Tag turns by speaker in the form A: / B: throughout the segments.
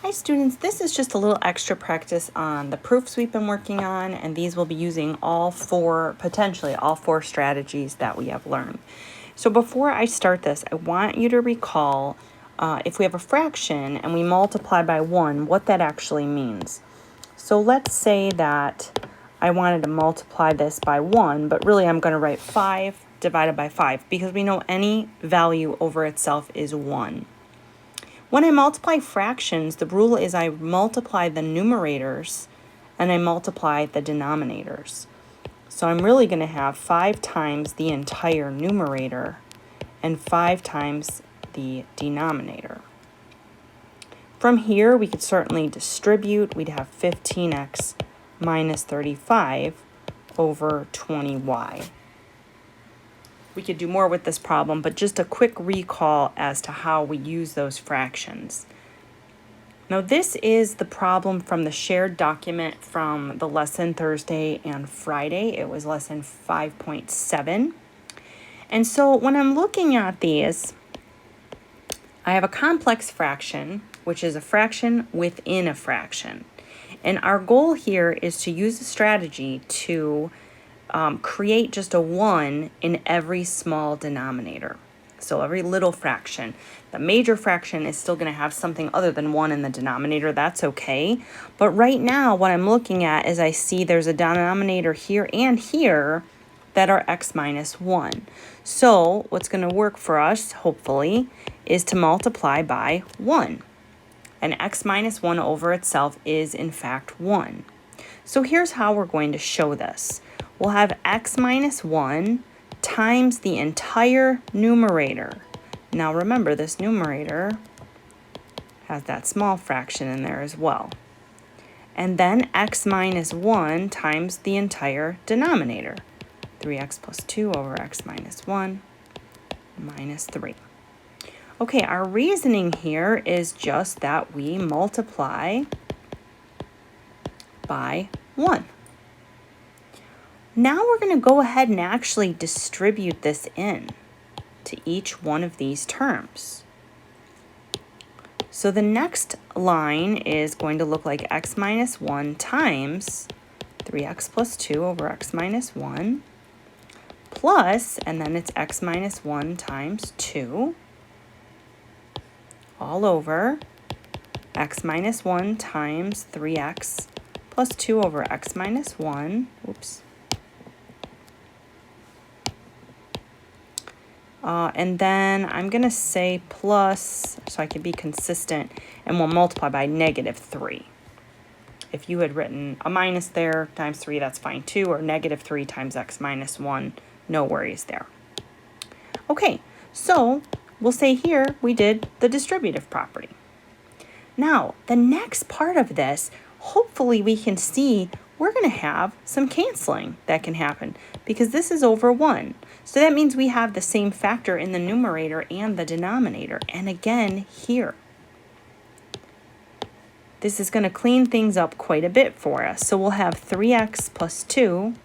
A: Hi students, this is just a little extra practice on the proofs we've been working on, and these will be using potentially all four strategies that we have learned. So before I start this, I want you to recall if we have a fraction and we multiply by 1, what that actually means. So let's say that I wanted to multiply this by 1, but really I'm going to write 5 divided by 5 because we know any value over itself is 1. When I multiply fractions, the rule is I multiply the numerators and I multiply the denominators. So I'm really going to have 5 times the entire numerator and 5 times the denominator. From here, we could certainly distribute. We'd have 15x minus 35 over 20y. We could do more with this problem, but just a quick recall as to how we use those fractions. Now, this is the problem from the shared document from the lesson Thursday and Friday. It was lesson 5.7. And so when I'm looking at these, I have a complex fraction, which is a fraction within a fraction. And our goal here is to use a strategy to create just a 1 in every small denominator. So every little fraction. The major fraction is still going to have something other than 1 in the denominator. That's okay. But right now, what I'm looking at is I see there's a denominator here and here that are x minus 1. So what's going to work for us, hopefully, is to multiply by 1. And x minus 1 over itself is, in fact, 1. So here's how we're going to show this. We'll have x minus 1 times the entire numerator. Now remember, this numerator has that small fraction in there as well. And then x minus 1 times the entire denominator. 3x plus 2 over x minus 1 minus 3. Okay, our reasoning here is just that we multiply by 1. Now we're going to go ahead and actually distribute this in to each one of these terms. So the next line is going to look like x minus 1 times 3x plus 2 over x minus 1 plus, and then it's x minus 1 times 2 all over x minus 1 times 3x plus 2 over x minus 1. Oops. And then I'm going to say plus, so I can be consistent, and we'll multiply by negative 3. If you had written a minus there times 3, that's fine too, or negative 3 times x minus 1, no worries there. Okay, so we'll say here we did the distributive property. Now, the next part of this, hopefully we can see we're going to have some canceling that can happen because this is over 1. So that means we have the same factor in the numerator and the denominator. And again, here. This is going to clean things up quite a bit for us. So we'll have 3x plus 2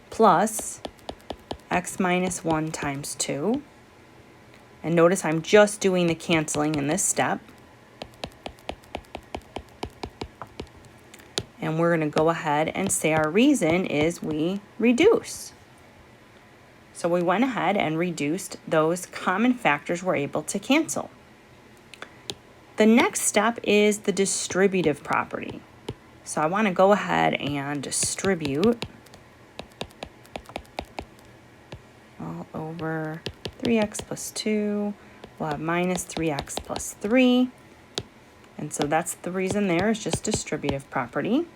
A: plus x minus 1 times 2. And notice I'm just doing the canceling in this step. And we're going to go ahead and say our reason is we reduce. So we went ahead and reduced those common factors we're able to cancel. The next step is the distributive property. So I want to go ahead and distribute all over 3x plus 2. We'll have minus 3x plus 3. And so that's the reason there is just distributive property.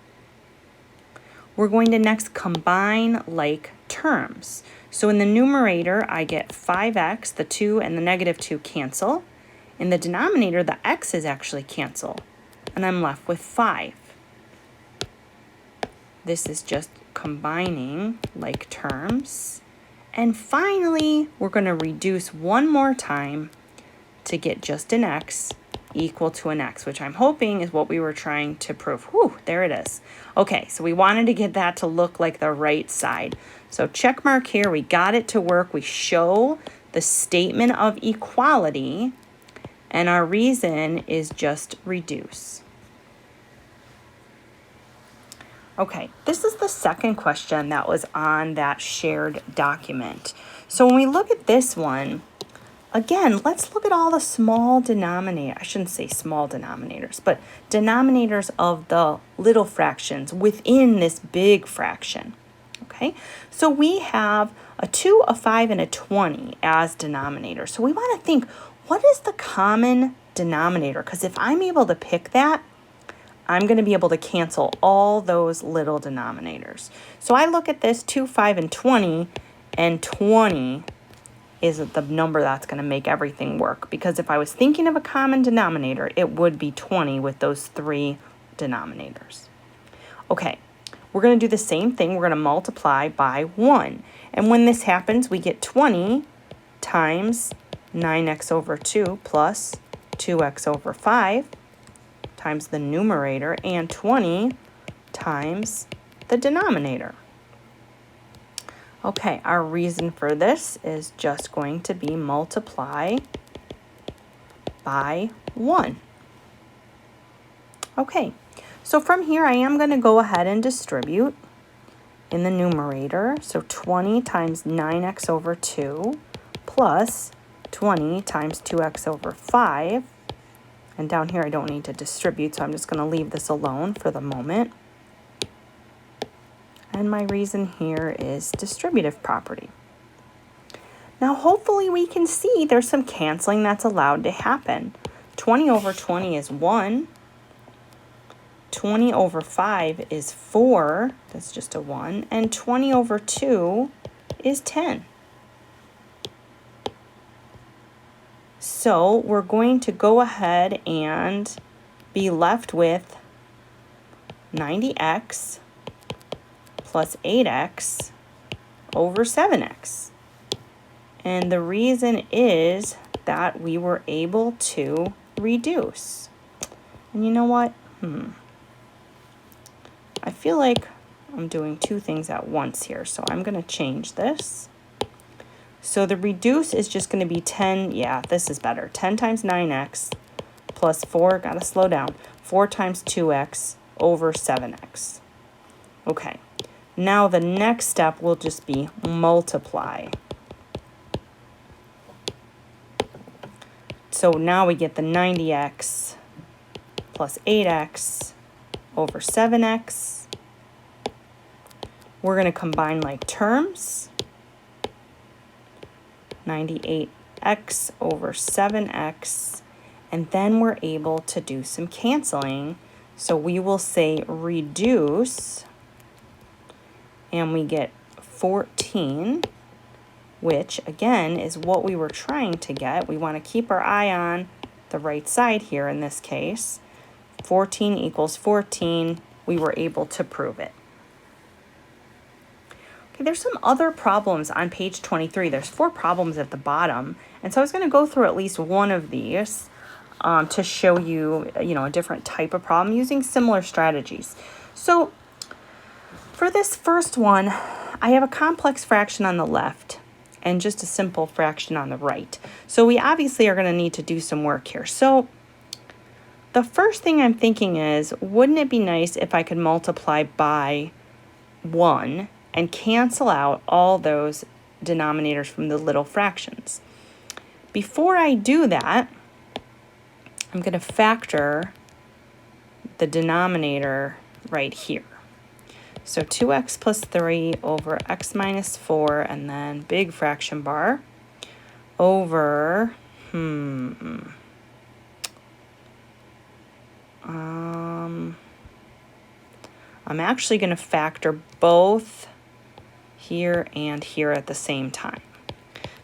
A: We're going to next combine like terms. So in the numerator, I get 5x, the 2 and the negative 2 cancel. In the denominator, the x's actually cancel, and I'm left with 5. This is just combining like terms. And finally, we're going to reduce one more time to get just an x equal to an x, which I'm hoping is what we were trying to prove. Whew, there it is. Okay, so we wanted to get that to look like the right side. So check mark here, we got it to work. We show the statement of equality And our reason is just reduce. Okay, this is the second question that was on that shared document. So when we look at this one, again, let's look at all the small denominators. I shouldn't say small denominators, but denominators of the little fractions within this big fraction. Okay, so we have a 2, a 5, and a 20 as denominators. So we want to think, what is the common denominator? Because if I'm able to pick that, I'm going to be able to cancel all those little denominators. So I look at this 2, 5, and 20 is the number that's going to make everything work. Because if I was thinking of a common denominator, it would be 20 with those 3 denominators. Okay, we're going to do the same thing. We're going to multiply by 1. And when this happens, we get 20 times 9x over 2 plus 2x over 5 times the numerator and 20 times the denominator. Okay, our reason for this is just going to be multiply by 1. Okay, so from here I am going to go ahead and distribute in the numerator. So 20 times 9x over 2 plus 20 times 2x over 5. And down here I don't need to distribute, so I'm just going to leave this alone for the moment. And my reason here is distributive property. Now hopefully we can see there's some canceling that's allowed to happen. 20 over 20 is 1. 20 over 5 is 4. That's just a 1. And 20 over 2 is 10. So we're going to go ahead and be left with 90x plus 8x over 7x. And the reason is that we were able to reduce. And you know what? I feel like I'm doing 2 things at once here, so I'm going to change this. So the reduce is just going to be 10, yeah, this is better. 10 times 9x plus 4, got to slow down, 4 times 2x over 7x. Okay, now the next step will just be multiply. So now we get the 90x plus 8x over 7x. We're going to combine like terms. 98x over 7x, and then we're able to do some canceling. So we will say reduce, and we get 14, which again is what we were trying to get. We want to keep our eye on the right side here in this case. 14 equals 14. We were able to prove it. Okay, there's some other problems on page 23. There's 4 problems at the bottom. And so I was going to go through at least one of these to show you, a different type of problem using similar strategies. So for this first one, I have a complex fraction on the left and just a simple fraction on the right. So we obviously are going to need to do some work here. So the first thing I'm thinking is, wouldn't it be nice if I could multiply by 1 and cancel out all those denominators from the little fractions? Before I do that, I'm going to factor the denominator right here. So 2x plus 3 over x minus 4, and then big fraction bar, over, I'm actually going to factor both here and here at the same time.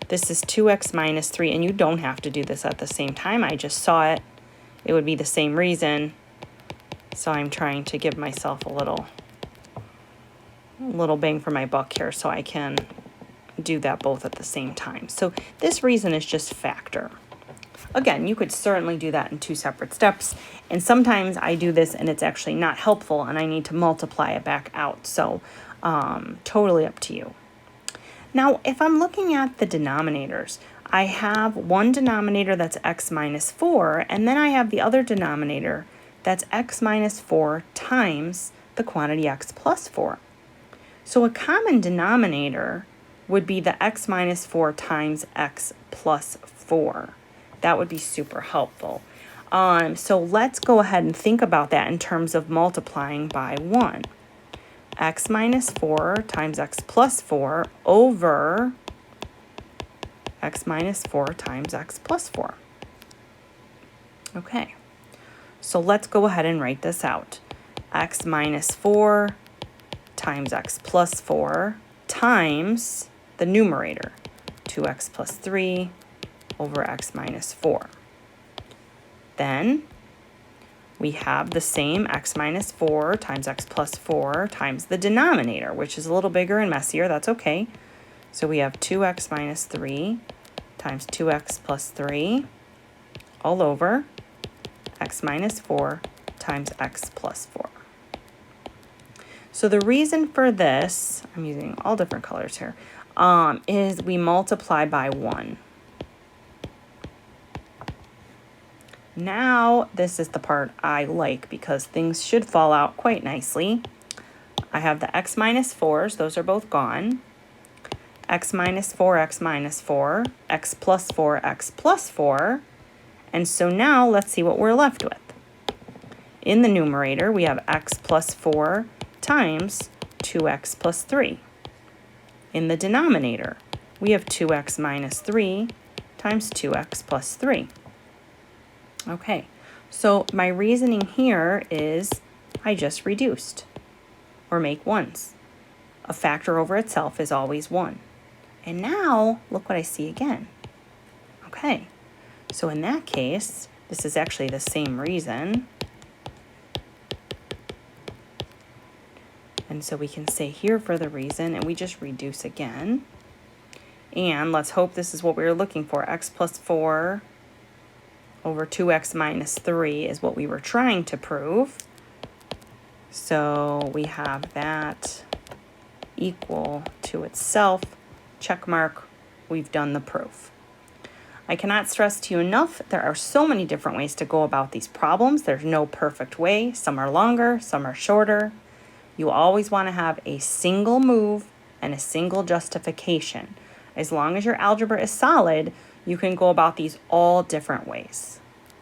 A: This is 2x minus 3, and you don't have to do this at the same time. I just saw it. It would be the same reason. So I'm trying to give myself a little bang for my buck here so I can do that both at the same time. So this reason is just factor. Again, you could certainly do that in 2 separate steps, and sometimes I do this and it's actually not helpful and I need to multiply it back out. So totally up to you. Now, if I'm looking at the denominators, I have one denominator that's x minus 4, and then I have the other denominator that's x minus 4 times the quantity x plus 4. So a common denominator would be the x minus 4 times x plus 4. That would be super helpful. So let's go ahead and think about that in terms of multiplying by 1. X minus 4 times x plus 4 over x minus 4 times x plus 4. Okay, so let's go ahead and write this out. X minus 4 times x plus 4 times the numerator, 2x plus 3 over x minus 4. Then we have the same x minus 4 times x plus 4 times the denominator, which is a little bigger and messier. That's okay. So we have 2x minus 3 times 2x plus 3 all over x minus 4 times x plus 4. So the reason for this, I'm using all different colors here, is we multiply by 1. Now, this is the part I like because things should fall out quite nicely. I have the x minus 4s, those are both gone. X minus 4, x minus 4, x plus 4, x plus 4. And so now let's see what we're left with. In the numerator, we have x plus 4 times 2x plus 3. In the denominator, we have 2x minus 3 times 2x plus 3. Okay, so my reasoning here is I just reduced, or make ones. A factor over itself is always 1. And now, look what I see again. Okay, so in that case, this is actually the same reason. And so we can say here for the reason, and we just reduce again. And let's hope this is what we were looking for. X plus 4 over 2x minus 3 is what we were trying to prove. So we have that equal to itself. Check mark, we've done the proof. I cannot stress to you enough, there are so many different ways to go about these problems. There's no perfect way. Some are longer, some are shorter. You always want to have a single move and a single justification. As long as your algebra is solid, you can go about these all different ways.